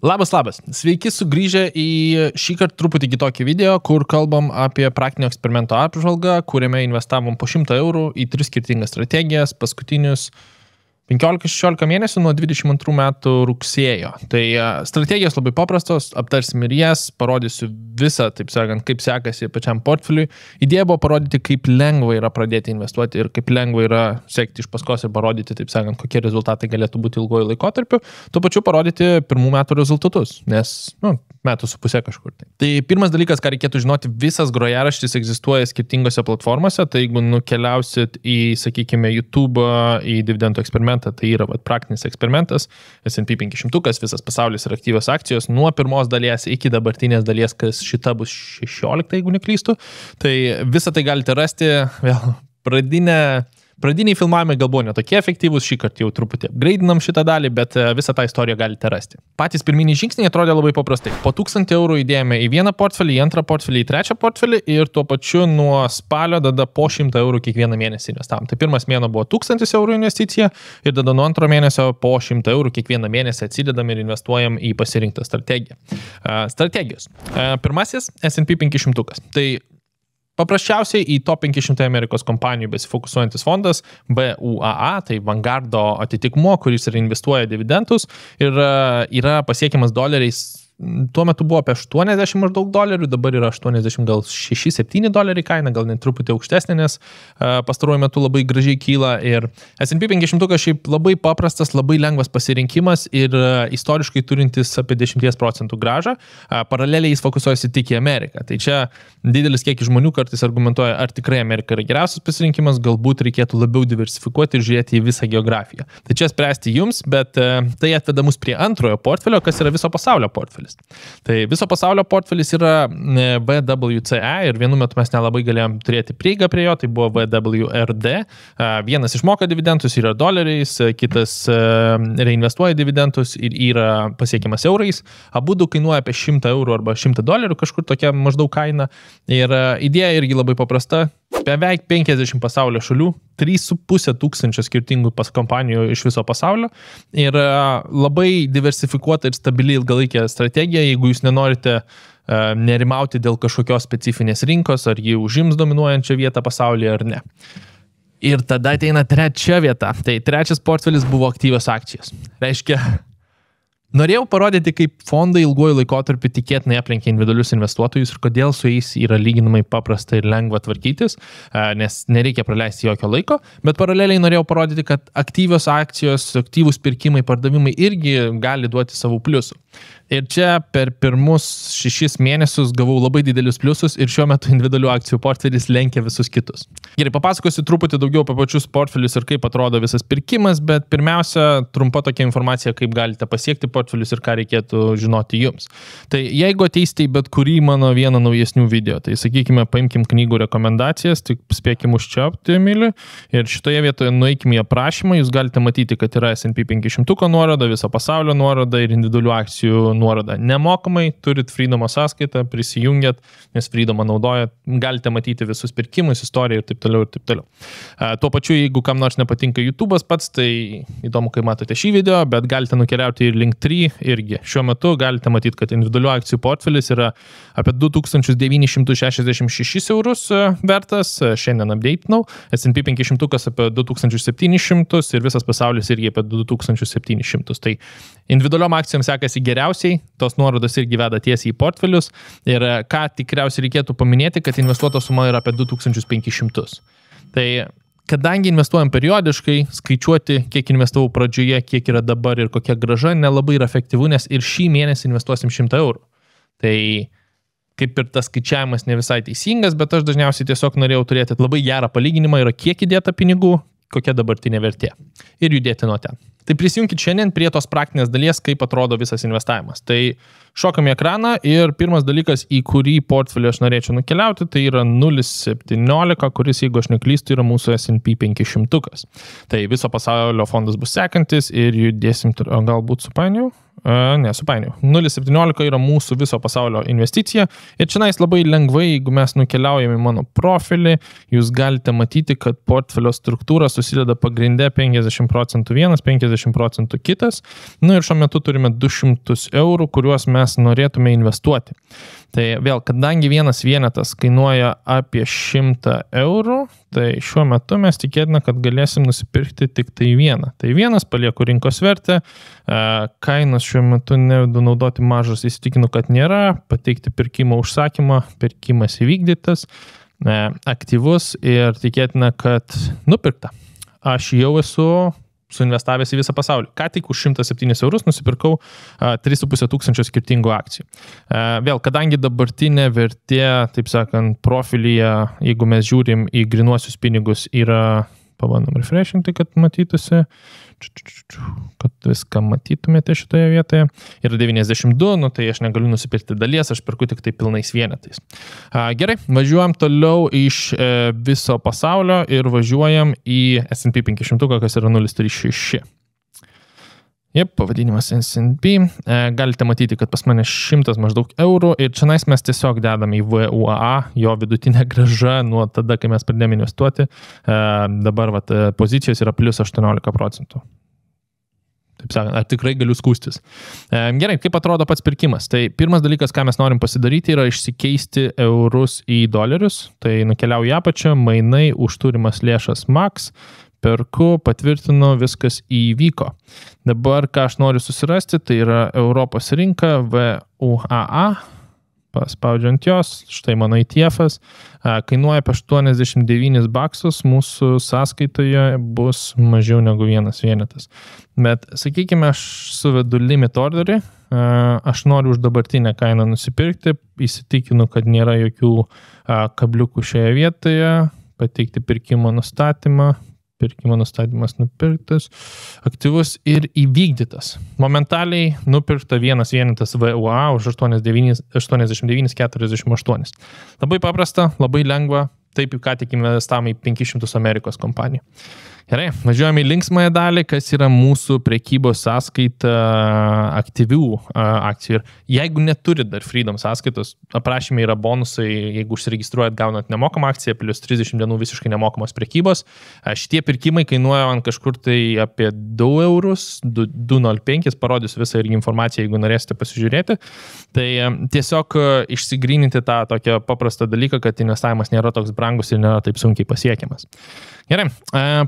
Labas. Sveiki sugrįžę į šį kartą truputį kitokį video, kur kalbam apie praktinio eksperimento apžvalgą, kuriame investavom po 100 eurų į 3 skirtingas strategijas paskutinius 15-16 mėnesių nuo 22 metų rugsėjo. Tai strategijos labai paprastos, aptarsim ir jas, parodysiu visą, taip sakant, kaip sekasi pačiam portfeliui. Idėja buvo parodyti, kaip lengva yra pradėti investuoti ir kaip lengva yra sekti iš paskos ir parodyti, taip sakant, kokie rezultatai galėtų būti ilgojo laikotarpiu. Tuo pačiu parodyti pirmų metų rezultatus, nes, metų su pusė kažkur. Tai pirmas dalykas, ką reikėtų žinoti, visas grojaraštis egzistuoja skirtingose platformose, tai jeigu nukeliausit į, sakykime, YouTube, į dividendų eksperimentą, tai yra praktinis eksperimentas, S&P 500, visas pasaulis ir aktyvios akcijos, nuo pirmos dalies iki dabartinės dalies, kas šita bus 16, jeigu neklystu, tai visą tai galite rasti, vėl Pradiniai filmavimai gal buvo netokie efektyvūs, šį kartą jau truputį upgrade'inam šitą dalį, bet visą tą istoriją galite rasti. Patys pirminiai žingsniai atrodė labai paprastai. Po 1000 eurų įdėjome į vieną portfelį, į antrą portfelį, į trečią portfelį ir tuo pačiu nuo spalio tada po 100 eurų kiekvieną mėnesį investavom. Tai pirmas mėnuo buvo 1000 eurų investicija ir tada nuo antro mėnesio po 100 eurų kiekvieną mėnesį atsidedam ir investuojam į pasirinktą strategiją. Strategijos. Pirmasis S&P 500. Tai paprasčiausiai į top 500 Amerikos kompanijų besifokusuojantis fondas BUAA, tai Vanguardo atitikmuo, kuris ir investuoja dividendus ir yra pasiekiamas doleriais. Tuo metu buvo apie 80 maždaug dolerių, dabar yra 80 gal 6-7 doleriai kaina, gal net truputį aukštesnė, nes pastaruoju metu labai gražiai kyla ir S&P 500 šiaip labai paprastas, labai lengvas pasirinkimas ir istoriškai turintis apie 10% grąžą. Paraleliai jis fokusuojasi tik į Ameriką. Tai čia didelis kiekis žmonių kartais argumentuoja, ar tikrai Amerika yra geriausias pasirinkimas, galbūt reikėtų labiau diversifikuoti ir žiūrėti į visą geografiją. Tai čia spręsti jums, bet tai atveda mus prie antrojo portfelio, kas yra viso pasaulio portfelis. Tai viso pasaulio portfelis yra VWCE ir vienu metu mes nelabai galėjom turėti prieigą prie jo, tai buvo VWRD. Vienas išmoka dividendus, yra doleriais, kitas reinvestuoja dividendus ir yra pasiekiamas eurais. Abudu kainuoja apie 100 eurų arba 100 dolerių, kažkur tokia maždaug kaina. Ir idėja irgi labai paprasta. Beveik 50 pasaulio šalių, 3500 skirtingų kompanijų iš viso pasaulio ir labai diversifikuota ir stabili ilgalaikė strategija, jeigu jūs nenorite nerimauti dėl kažkokios specifinės rinkos, ar ji užims dominuojančią vietą pasaulyje ar ne. Ir tada ateina trečia vieta. Tai trečias portfelis buvo aktyvios akcijos. Reiškia, norėjau parodyti, kaip fondai ilguoju laikotarpiu tikėtinai aplenkia individualius investuotojus ir kodėl su jais yra lyginamai paprasta ir lengva tvarkytis, nes nereikia praleisti jokio laiko, bet paraleliai norėjau parodyti, kad aktyvios akcijos, aktyvūs pirkimai, pardavimai irgi gali duoti savų pliusų. Ir čia per pirmus 6 mėnesius gavau labai didelius pliusus ir šiuo metu individualių akcijų portfelis lenkia visus kitus. Gerai, papasakosiu truputį daugiau apie pačius portfelius ir kaip atrodo visas pirkimas, bet pirmiausia, trumpa tokia informacija, kaip galite pasiekti portfelius ir ką reikėtų žinoti jums. Tai jeigu ateisite į bet kurį mano vieną naujesnių video, tai sakykime, paimkim knygų rekomendacijas, tik spėkim užčiaupti, myli, ir šitoje vietoje nueikime į aprašymą, jūs galite matyti, kad yra S&P 500 nuoroda, viso pasaulio nuoroda ir individualių akcijų nuoroda. Nemokamai turit Freedomo sąskaitą, prisijungiat, nes Freedomą naudojat, galite matyti visus pirkimus, istoriją ir taip toliau ir taip toliau. Tuo pačiu, jeigu kam nors nepatinka YouTube'as pats, tai įdomu, kai matote šį video, bet galite nukeliauti ir Linktree irgi. Šiuo metu galite matyti, kad individualių akcijų portfelis yra apie 2966 eurus vertas, šiandien update'inau, S&P 500 apie 2700 ir visas pasaulis irgi apie 2700. Tai individualiom akcijom sekasi geriausiai, tos nuorodos irgi veda tiesiai į portfelius ir ką tikriausiai reikėtų paminėti, kad investuoto suma yra apie 2500. Tai kadangi investuojam periodiškai, skaičiuoti, kiek investavau pradžioje, kiek yra dabar ir kokia grąža, nelabai yra efektyvu, nes ir šį mėnesį investuosim 100 eurų. Tai kaip ir tas skaičiavimas ne visai teisingas, bet aš dažniausiai tiesiog norėjau turėti labai gerą palyginimą, yra kiek įdėta pinigų, kokia dabartinė vertė ir judėti nuo ten. Tai prisijunkit šiandien prie tos praktinės dalies, kaip atrodo visas investavimas. Tai šokam į ekraną ir pirmas dalykas, į kurį portfelį aš norėčiau nukeliauti, tai yra 0,17, kuris, jeigu aš neklystu, yra mūsų S&P 500. Tai viso pasaulio fondas bus sekantis ir judėsim, galbūt supainiau. Nesupainiau. 0,17 yra mūsų viso pasaulio investicija ir čia labai lengvai, jeigu mes nukeliaujame į mano profilį, jūs galite matyti, kad portfelio struktūra susideda pagrinde 50% vienas, 50% kitas. Ir šiuo metu turime 200 eurų, kuriuos mes norėtume investuoti. Tai vėl, kadangi vienas vienetas kainuoja apie 100 eurų, tai šiuo metu mes tikėtina, kad galėsim nusipirkti tik tai vieną. Tai vienas palieku rinkos vertę, kainos šiuo metu nevedu naudoti mažas, įsitikinu, kad nėra, pateikti pirkimo užsakymą, pirkimas įvykdytas, aktyvus ir tikėtina, kad nupirkta. Aš jau esu suinvestavęs į visą pasaulį. Ką tik už 107 eurus nusipirkau 3,5 tūkstančio skirtingų akcijų. Vėl, kadangi dabartinė vertė, taip sakant, profilyje, jeigu mes žiūrim į grynuosius pinigus, yra, pabandom refreshinti, kad matytųsi, kad viską matytumėte šitoje vietoje. Yra 92, tai aš negaliu nusipirkti dalies, aš perku tik tai pilnais vienetais. Gerai, važiuojam toliau iš viso pasaulio ir važiuojam į S&P 500, kas yra 0,36. Pavadinimas S&P. Galite matyti, kad pas mane 100 maždaug eurų ir čia mes tiesiog dedame į VUAA, jo vidutinė grąža nuo tada, kai mes pradėjome investuoti. Dabar pozicijos yra plus 18%. Taip sakant, ar tikrai galiu skūstis. Gerai, kaip atrodo pats pirkimas? Tai pirmas dalykas, ką mes norim pasidaryti, yra išsikeisti eurus į dolerius. Tai nukeliauju į apačią, mainai už turimas lėšas max. Perku, patvirtinu, viskas įvyko. Dabar, ką aš noriu susirasti, tai yra Europos rinka, VUAA, paspaudžiant jos, štai mano ETF-as, kainuoja apie 89 baksus, mūsų sąskaitoje bus mažiau negu vienas vienetas. Bet, sakykime, aš suvedu limit orderį, aš noriu už dabartinę kainą nusipirkti, įsitikinu, kad nėra jokių kabliukų šioje vietoje, pateikti pirkimo nustatymą, pirkimo nustatymas nupirktas, aktyvus ir įvykdytas. Momentaliai nupirkta vienas vienetas VUA už 89,48. Labai paprasta, labai lengva, taip ką tik investavome į 500 Amerikos kompanijų. Gerai, važiuojame į linksmąją dalį, kas yra mūsų prekybos sąskaita aktyvių akcijų. Ir jeigu neturit dar Freedom sąskaitos, aprašyme yra bonusai, jeigu užsiregistruojat, gaunat nemokamą akciją, plus 30 dienų visiškai nemokamos prekybos. Šitie pirkimai kainuoja man kažkur tai apie 2 eurus, 2,05, parodysiu visą irgi informaciją, jeigu norėsite pasižiūrėti. Tai tiesiog išsigryninti tą tokią paprastą dalyką, kad investavimas nėra toks brangus ir nėra taip sunkiai pasiekiamas. Gerai,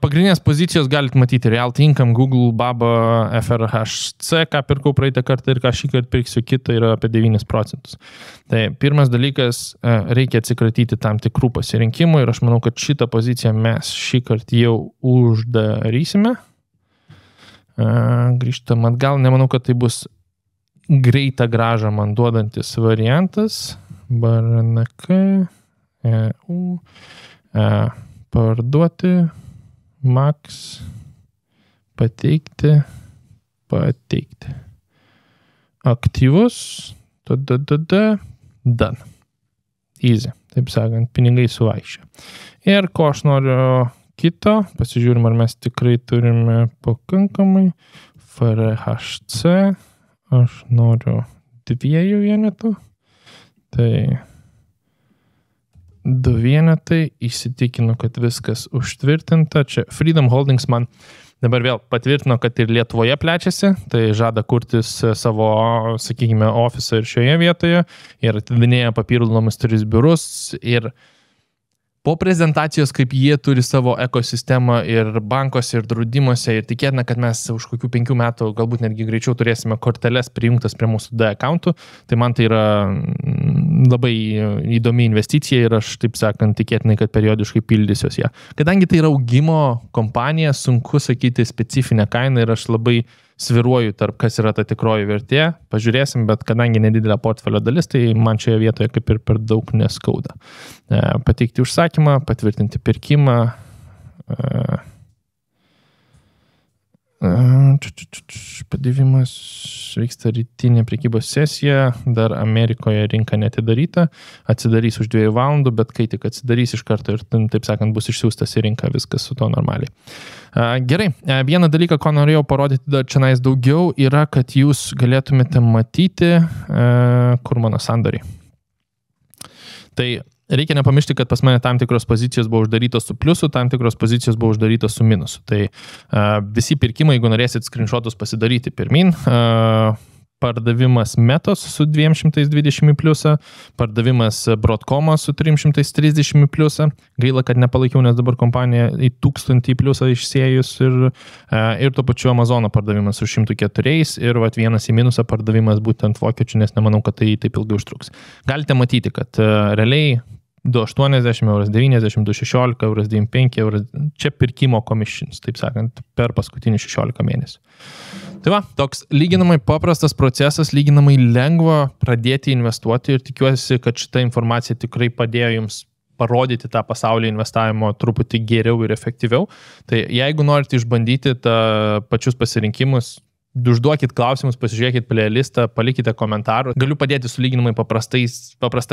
pagrindinės pozicijos galite matyti Realty Income, Google, Baba, FRHC, ką pirkau praeitą kartą ir ką šį kartą pirksiu kitą, yra apie 9%. Tai pirmas dalykas, reikia atsikratyti tam tikrų pasirinkimų ir aš manau, kad šitą poziciją mes šį kartą jau uždarysime. Grįžtam atgal, nemanau, kad tai bus greitą grąžą man duodantis variantas. BRNK, EU, parduoti, max, pateikti. Aktyvus, done. Easy, taip sakant, pinigai suvaikščia. Ir ko aš noriu kito, pasižiūrim, ar mes tikrai turime pakankamai. FRHC, aš noriu 2 vienetų. Tai 2 vienetai, įsitikinu, kad viskas užtvirtinta. Čia Freedom Holdings man dabar vėl patvirtino, kad ir Lietuvoje plečiasi, tai žada kurtis savo, sakykime, ofisą ir šioje vietoje ir atidinėja papildomus 3 biurus ir po prezentacijos, kaip jie turi savo ekosistemą ir bankuose, ir draudimuose, ir tikėtina, kad mes už kokių 5 metų, galbūt netgi greičiau turėsime korteles prijungtas prie mūsų D-accountų, tai man tai yra labai įdomi investicija ir aš, taip sakant, tikėtinai, kad periodiškai pildysiuos ją. Kadangi tai yra augimo kompanija, sunku sakyti specifinę kainą ir aš labai sviruoju tarp, kas yra ta tikroji vertė, pažiūrėsim, bet kadangi nedidelė portfelio dalis, tai man šioje vietoje kaip ir per daug neskauda. Pateikti užsakymą, patvirtinti pirkimą. Padavimas vyksta rytinė prekybos sesija, dar Amerikoje rinka netidaryta, atsidarys už 2 valandų, bet kai tik atsidarys iš karto ir, taip sakant, bus išsiųstas į rinką, viskas su to normaliai. Gerai, vieną dalyką, ko norėjau parodyti dar čionais daugiau, yra, kad jūs galėtumėte matyti, kur mano sandoriai. Tai reikia nepamiršti, kad pas mane tam tikros pozicijos buvo uždarytos su pliusu, tam tikros pozicijos buvo uždarytos su minusu. Tai visi pirkimai, jeigu norėsit screenshotus pasidaryti pirmin, pardavimas Metos su 220 pliusą, pardavimas Broadcom'o su 330 pliusą. Gaila, kad nepalaikiau, nes dabar kompanija į 1000 pliusą išsėjus ir tuo pačiu Amazono pardavimas su 104 ir vienas į minusą pardavimas būtent vokiečių, nes nemanau, kad tai taip ilgai užtruks. Galite matyti, kad realiai 2,80 €, 90, 2,16 €, 95 €. Čia pirkimo commissions, taip sakant, per paskutinius 16 mėnesių. Tai va, toks lyginamai paprastas procesas, lyginamai lengva pradėti investuoti ir tikiuosi, kad šita informacija tikrai padėjo jums parodyti tą pasaulio investavimo truputį geriau ir efektyviau. Tai jeigu norite išbandyti pačius pasirinkimus, užduokit klausimus, pasižiūrėkit playlistą, palikite komentarų. Galiu padėti su lyginamai paprasta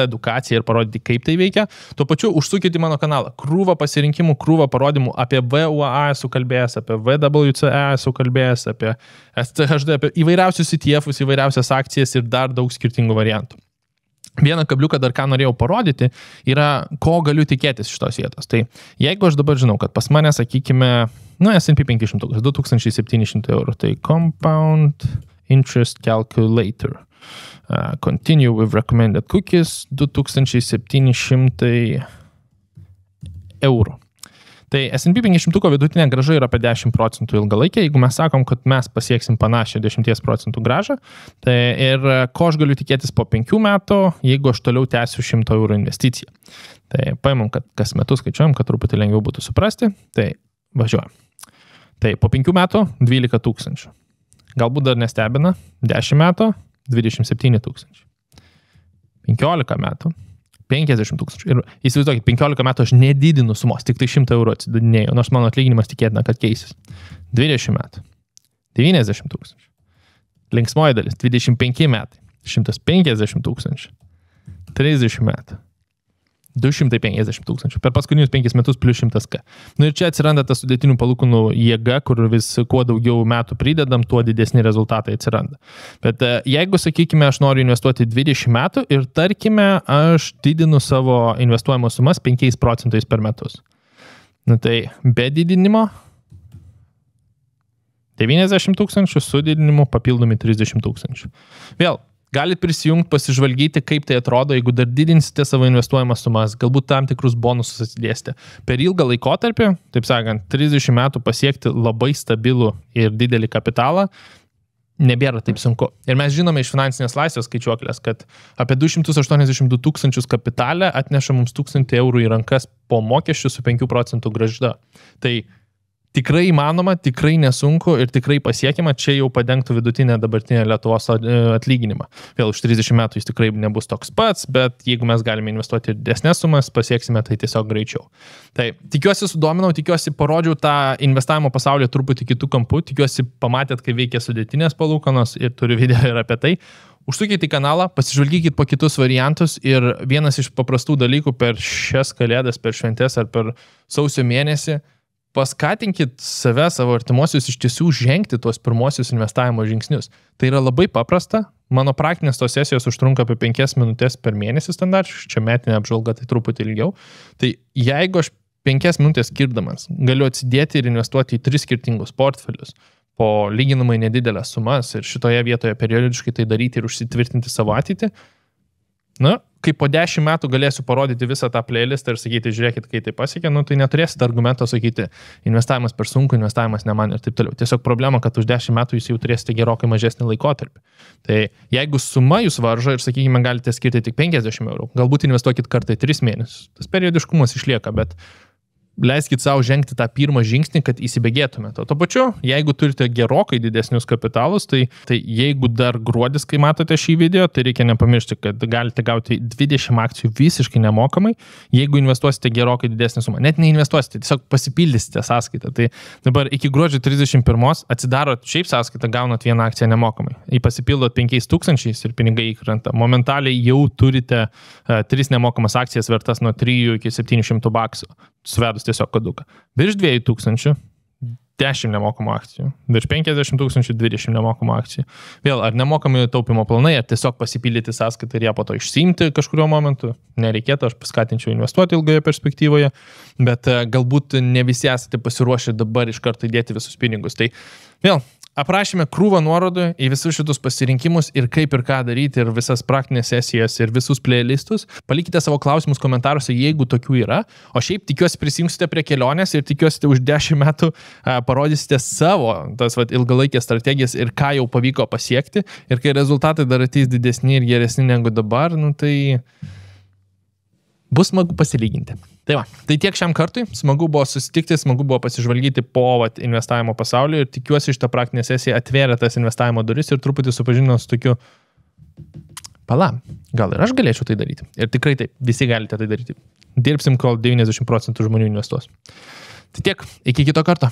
edukacija ir parodyti, kaip tai veikia. Tuo pačiu užsukite į mano kanalą. Krūvą pasirinkimų, krūvą parodymų apie VUA esu kalbėjęs, apie VWCE esu kalbėjęs, apie SCHD, apie įvairiausius ETF-us, įvairiausias akcijas ir dar daug skirtingų variantų. Vieną kabliuką dar ką norėjau parodyti yra, ko galiu tikėtis šitos vietos. Tai jeigu aš dabar žinau, kad pas mane, sakykime, S&P 500, 2700 €, tai Compound Interest Calculator. Continue with recommended cookies, 2700 €. Tai S&P 500 vidutinė grąža yra apie 10% ilgalaikė, jeigu mes sakom, kad mes pasieksim panašią 10% grąžą. Tai ir ko aš galiu tikėtis po 5 metų, jeigu aš toliau tęsiu 100 € investiciją. Tai paimam, kad kas metus skaičiuojam, kad truputį lengviau būtų suprasti. Tai važiuojam. Tai po 5 metų 12 000. Galbūt dar nestebina, 10 metų 27 000. 15 metų 50 000. Ir įsivaizduokit, 15 metų aš nedidinu sumos, tik tai 100 € atsididinėjau, nors mano atlyginimas tikėtina, kad keisis. 20 metų 90 000. Linksmoji dalis 25 metai 150 000. 30 metų 250 000. Per paskutinius 5 metus plus 100 000. Ir čia atsiranda ta sudėtinių palūkanų jėga, kur vis kuo daugiau metų pridedam, tuo didesni rezultatai atsiranda. Bet jeigu, sakykime, aš noriu investuoti 20 metų ir tarkime, aš didinu savo investuojamos sumas 5% per metus. Tai be didinimo 90 000, su didinimu papildomi 30 000. Vėl, galit prisijungti, pasižvalgyti, kaip tai atrodo, jeigu dar didinsite savo investuojamas sumas, galbūt tam tikrus bonusus atsidėsite. Per ilgą laikotarpį, taip sakant, 30 metų pasiekti labai stabilų ir didelį kapitalą, nebėra taip sunku. Ir mes žinome iš finansinės laisvės skaičiuoklės, kad apie 282 000 kapitalę atneša mums 1000 € į rankas po mokesčių su 5% grąža. Tai tikrai įmanoma, tikrai nesunku ir tikrai pasiekiama, čia jau padengtų vidutinę dabartinę Lietuvos atlyginimą. Vėl už 30 metų jis tikrai nebus toks pats, bet jeigu mes galime investuoti didesnes sumas, pasieksime tai tiesiog greičiau. Tai tikiuosi sudominau, tikiuosi parodžiau tą investavimo pasaulį truputį kitų kampų, tikiuosi pamatėt, kaip veikia sudėtinės palūkanos ir turiu video ir apie tai. Užsukite į kanalą, pasižvalgykit po kitus variantus ir vienas iš paprastų dalykų per šias kalėdas, per šventes ar per sausio mėnesį, paskatinkit save, savo artimuosius iš tiesų žengti tuos pirmosius investavimo žingsnius. Tai yra labai paprasta. Mano praktinės tos sesijos užtrunka apie 5 minutės per mėnesį standartiškai, čia metinė apžvalga, tai truputį ilgiau. Tai jeigu aš 5 minutės skirdamas galiu atsidėti ir investuoti į 3 skirtingus portfelius po lyginamai nedidelės sumas ir šitoje vietoje periodiškai tai daryti ir užsitvirtinti savo ateitį, kai po 10 metų galėsiu parodyti visą tą playlistą ir sakyti, žiūrėkit, kai tai pasiekė, tai neturėsite argumento sakyti, investavimas per sunku, investavimas ne man ir taip toliau. Tiesiog problema, kad už 10 metų jūs jau turėsite gerokai mažesnį laikotarpį. Tai jeigu suma jūs varžo ir, sakykime, galite skirti tik 50 €, galbūt investuokit kartą į 3 mėnesius. Tas periodiškumas išlieka, bet leiskit savo žengti tą pirmą žingsnį, kad įsibėgėtumėte. O to pačiu, jeigu turite gerokai didesnius kapitalus, tai jeigu dar gruodis, kai matote šį video, tai reikia nepamiršti, kad galite gauti 20 akcijų visiškai nemokamai, jeigu investuosite gerokai didesnį sumą. Net neinvestuosite, tiesiog pasipildysite sąskaitą. Tai dabar iki gruodžio 31 atsidarot šiaip sąskaitą, gaunat vieną akciją nemokamai. Pasipildot 5000 ir pinigai įkrenta. Momentaliai jau turite 3 nemokamas akcijas vertas nuo 3 iki 700 baksų. Suvedus tiesiog koduką. Virš 2000 10 nemokamų akcijų. Virš 50 000 20 nemokamų akcijų. Vėl, ar nemokami taupimo planai, ar tiesiog pasipildyti sąskaitą ir ją po to išsiimti kažkurio momentu. Nereikėtų, aš paskatinčiau investuoti ilgoje perspektyvoje, bet galbūt ne visi esate pasiruošę dabar iš karto įdėti visus pinigus. Tai vėl, aprašėme krūvą nuorodų į visus šitus pasirinkimus ir kaip ir ką daryti ir visas praktinės sesijas ir visus playlistus. Palikite savo klausimus komentaruose, jeigu tokių yra. O šiaip tikiuosi prisijungsite prie kelionės ir tikiuosi už 10 metų parodysite savo tas ilgalaikės strategijas ir ką jau pavyko pasiekti. Ir kai rezultatai dar ateis didesni ir geresni negu dabar, tai bus smagu pasilyginti. Tai va, tai tiek šiam kartui, smagu buvo susitikti, smagu buvo pasižvalgyti po investavimo pasaulio ir tikiuosi šitą praktinę sesiją atvėrė tas investavimo duris ir truputį supažino su tokiu, gal ir aš galėčiau tai daryti. Ir tikrai taip, visi galite tai daryti. Dirbsim, kol 90% žmonių investuos. Tai tiek, iki kito karto.